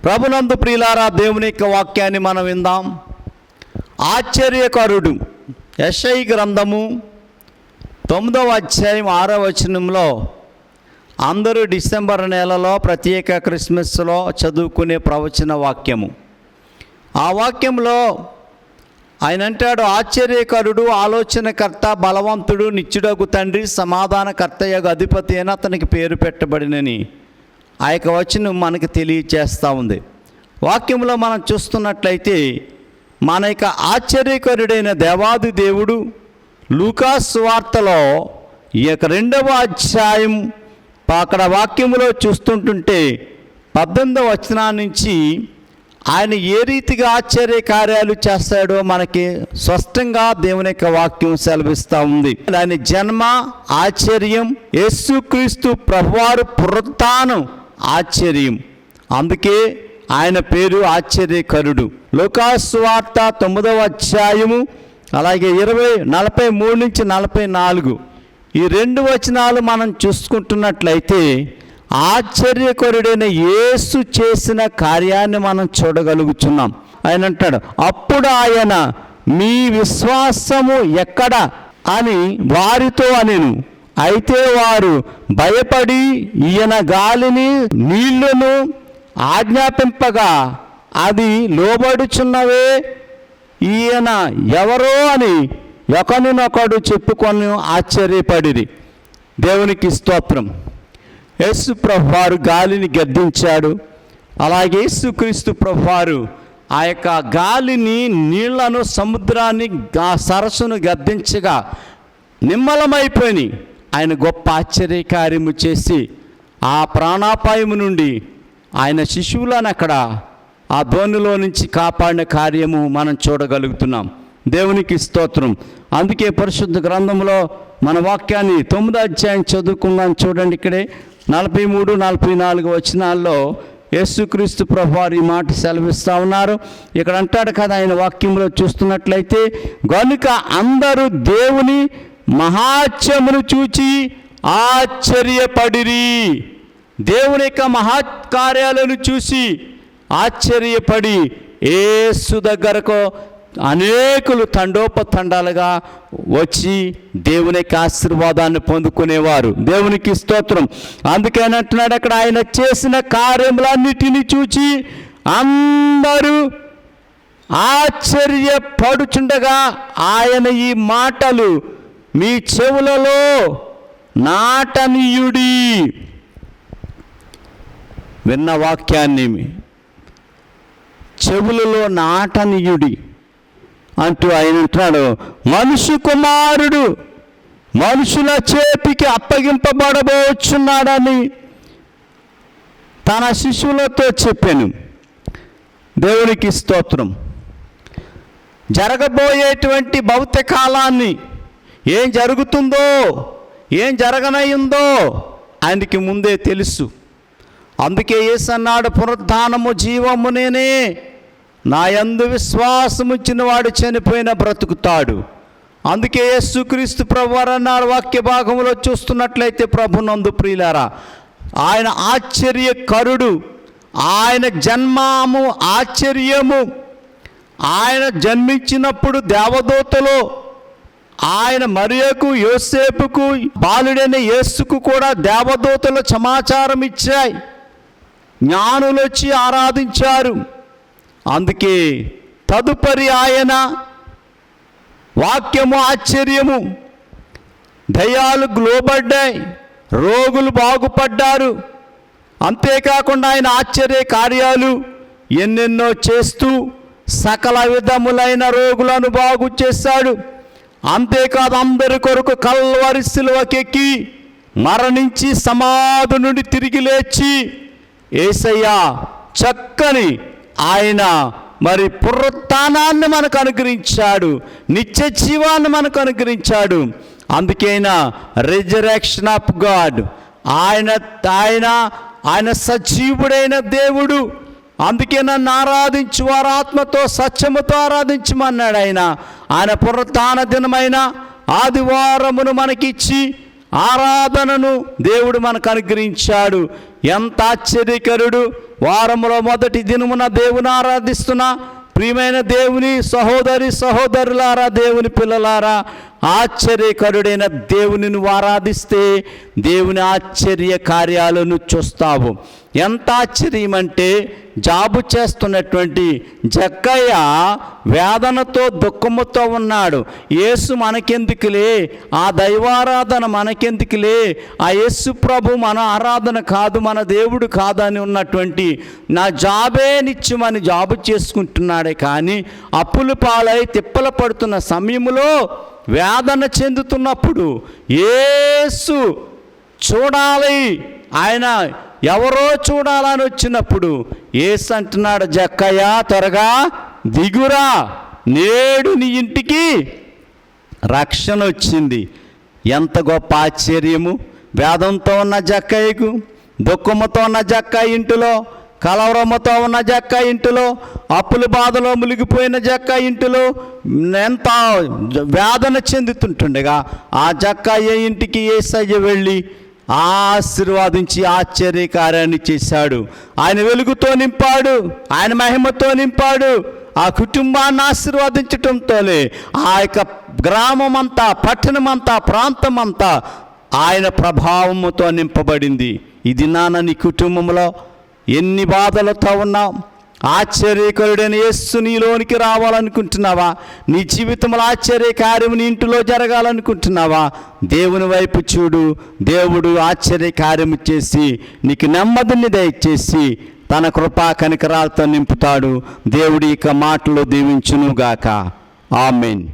ప్రభునందు ప్రియులారా, దేవుని యొక్క వాక్యాన్ని మనం విందాం. ఆశ్చర్యకరుడు, యెషయా గ్రంథము 9వ అధ్యాయం 6వ వచనంలో అందరూ డిసెంబర్ నెలలో ప్రత్యేక క్రిస్మస్లో చదువుకునే ప్రవచన వాక్యము. ఆ వాక్యంలో ఆయన అంటాడు, ఆశ్చర్యకరుడు, ఆలోచనకర్త, బలవంతుడు, నిత్యుడగు తండ్రి, సమాధానకర్తయగు అధిపతి అని అతనికి పేరు పెట్టబడినని ఆ యొక్క వచనం మనకు తెలియచేస్తూ ఉంది. వాక్యంలో మనం చూస్తున్నట్లయితే మన యొక్క ఆశ్చర్యకరుడైన దేవాది దేవుడు లూకా సువార్తలో ఈ యొక్క 2వ అధ్యాయం అక్కడ వాక్యములో చూస్తుంటుంటే 18వ వచనం నుంచి ఆయన ఏ రీతిగా ఆశ్చర్య కార్యాలు చేస్తాడో మనకి స్పష్టంగా దేవుని యొక్క వాక్యం సెలవిస్తూ ఉంది. ఆయన జన్మ ఆశ్చర్యం, యేసుక్రీస్తు ప్రభువారు పునరుత్థానం ఆశ్చర్యం. అందుకే ఆయన పేరు ఆశ్చర్యకరుడు. లూకా సువార్త 9వ అధ్యాయము అలాగే 43 నుంచి 44 ఈ 2 వచనాలు మనం చూసుకుంటున్నట్లయితే ఆశ్చర్యకరుడైన యేసు చేసిన కార్యాన్ని మనం చూడగలుగుతున్నాం. ఆయన అంటాడు, అప్పుడు ఆయన మీ విశ్వాసము ఎక్కడ అని వారితో అనెను. అయితే వారు భయపడి ఈయన గాలిని నీళ్లను ఆజ్ఞాపింపగా అది లోబడుచున్నవే, ఈయన ఎవరో అని ఒకరినొకడు చెప్పుకొని ఆశ్చర్యపడిరి. దేవునికి స్తోత్రం. యేసు ప్రభువారు గాలిని గద్దించాడు. అలాగే యేసుక్రీస్తు ప్రభువారు ఆ యొక్క గాలిని, నీళ్లను, సముద్రాన్ని, సరస్సును గద్దించగా నిమ్మలమైపోయి ఆయన గొప్ప ఆశ్చర్యకార్యము చేసి ఆ ప్రాణాపాయము నుండి ఆయన శిశువులను అక్కడ ఆ ధోనిలో నుంచి కాపాడిన కార్యము మనం చూడగలుగుతున్నాం. దేవునికి స్తోత్రం. అందుకే పరిశుద్ధ గ్రంథంలో మన వాక్యాన్ని 9వ అధ్యాయం చదువుకుందాం. చూడండి, ఇక్కడే 43, 44 వచనాల్లో యేసుక్రీస్తు ప్రభువారు ఈ మాట సెలవిస్తూ ఉన్నారు. ఇక్కడ అంటాడు కదా, ఆయన వాక్యంలో చూస్తున్నట్లయితే, గనుక అందరూ దేవుని మహాత్మ్యమును చూచి ఆశ్చర్యపడిరి. దేవుని యొక్క మహత్కార్యాలను చూసి ఆశ్చర్యపడి యేసు దగ్గరకు అనేకులు తండోపతండాలుగా వచ్చి దేవుని యొక్క ఆశీర్వాదాన్ని పొందుకునేవారు. దేవునికి స్తోత్రం. అందుకని అంటున్నాడు అక్కడ, ఆయన చేసిన కార్యములన్నిటినీ చూచి అందరూ ఆశ్చర్యపడుచుండగా ఆయన ఈ మాటలు మీ చెవులలో నాటనీయుడి. విన్న వాక్యాన్ని చెవులలో నాటనీయుడి అంటూ ఆయన అంటున్నాడు, మనుష్య కుమారుడు మనుషుల చేతికి అప్పగింపబడబోచున్నాడని తన శిష్యులతో చెప్పాను. దేవునికి స్తోత్రం. జరగబోయేటువంటి భౌతిక కాలాన్ని, ఏం జరుగుతుందో, ఏం జరగనయ్యిందో ఆయనకి ముందే తెలుసు. అందుకే యేసు అన్నాడు, పునరుత్థానము జీవము నేనే, నా యందు విశ్వాసముంచిన వాడు చనిపోయిన బ్రతుకుతాడు. అందుకే యేసుక్రీస్తు ప్రభువారు అన్నారు వాక్య భాగంలో చూస్తున్నట్లయితే, ప్రభునందు ప్రియులారా, ఆయన ఆశ్చర్యకరుడు, ఆయన జన్మము ఆశ్చర్యము. ఆయన జన్మించినప్పుడు దేవదూతలు ఆయన మరియకు, యోసేపుకు, బాలుడైన యేసుకు కూడా దేవదూతలు సమాచారం ఇచ్చాయి. జ్ఞానులు వచ్చి ఆరాధించారు. అందుకే తదుపరి ఆయన వాక్యము ఆశ్చర్యము, దయ్యాలు లోబడ్డాయి, రోగులు బాగుపడ్డారు. అంతేకాకుండా ఆయన ఆశ్చర్య కార్యాలు ఎన్నెన్నో చేస్తూ సకల విధములైన రోగులను బాగు చేశాడు. అంతేకాదు, అందరి కొరకు కల్వరి సిలువకెక్కి మరణించి సమాధి నుండి తిరిగి లేచి యేసయ్య చక్కని ఆయన మరి పునరుత్థానాన్ని మనకు అనుగ్రహించాడు, నిత్య జీవాన్ని మనకు అనుగ్రహించాడు. అందుకైనా రిజరెక్షన్ ఆఫ్ గాడ్, ఆయన ఆయన ఆయన సజీవుడైన దేవుడు. అందుకే నన్ను ఆరాధించు వారు ఆత్మతో సత్యముతో ఆరాధించమన్నాడు ఆయన. ఆయన పునరుత్థాన దినమైన ఆదివారమును మనకిచ్చి ఆరాధనను దేవుడు మనకు అనుగ్రహించాడు. ఎంత ఆశ్చర్యకరుడు! వారములో మొదటి దినమున దేవుని ఆరాధిస్తున్న ప్రియమైన దేవుని సహోదరులారా, దేవుని పిల్లలారా, ఆశ్చర్యకరుడైన దేవుని నువ్వు ఆరాధిస్తే దేవుని ఆశ్చర్య కార్యాలను చూస్తావు. ఎంత ఆశ్చర్యమంటే, జాబు చేస్తున్నటువంటి జక్కయ్య వేదనతో దుఃఖముతో ఉన్నాడు. యేసు మనకెందుకులే, ఆ దైవారాధన మనకెందుకులే, ఆ యేసు ప్రభు మన ఆరాధన కాదు, మన దేవుడు కాదని ఉన్నటువంటి నా జాబే నిత్యమని జాబు చేసుకుంటున్నాడే. కానీ అప్పుల పాలై తిప్పలు పడుతున్న సమయంలో, వేదన చెందుతున్నప్పుడు యేసు చూడాలి, ఆయన ఎవరో చూడాలని వచ్చినప్పుడు యేసు అంటున్నాడు, జక్కయ్య త్వరగా దిగురా, నేడు నీ ఇంటికి రక్షణ వచ్చింది. ఎంత గొప్ప ఆశ్చర్యము! వేదంతో ఉన్న జక్కయ్యకు, దుఃఖముతో ఉన్న జక్కయ్య ఇంటిలో, కలవరముతో ఉన్న జక్కయ్య ఇంటిలో, అప్పుల బాధలో మునిగిపోయిన జక్కయ్య ఇంటిలో ఎంత వేదన చెందుతుంటుండగా ఆ జక్కయ్య ఇంటికి యేసయ్య వెళ్ళి ఆశీర్వాదించి ఆశ్చర్యకార్యాన్ని చేశాడు. ఆయన వెలుగుతో నింపాడు, ఆయన మహిమతో నింపాడు. ఆ కుటుంబాన్ని ఆశీర్వదించటంతోనే ఆ యొక్క గ్రామమంతా, పట్టణమంతా, ప్రాంతమంతా ఆయన ప్రభావముతో నింపబడింది. ఇది నాన్న నీ కుటుంబంలో ఎన్ని బాధలతో ఉన్నావు? ఆశ్చర్యకరుడైన యేసు నీలోనికి రావాలనుకుంటున్నావా? నీ జీవితంలో ఆశ్చర్యకార్యం నీ ఇంటిలో జరగాలనుకుంటున్నావా? దేవుని వైపు చూడు. దేవుడు ఆశ్చర్యకార్యము చేసి నీకు నెమ్మదిని దయచేసి తన కృపా కనికరాలతో నింపుతాడు. దేవుడి యొక్క మాటలు దీవించునుగాక. ఆమేన్.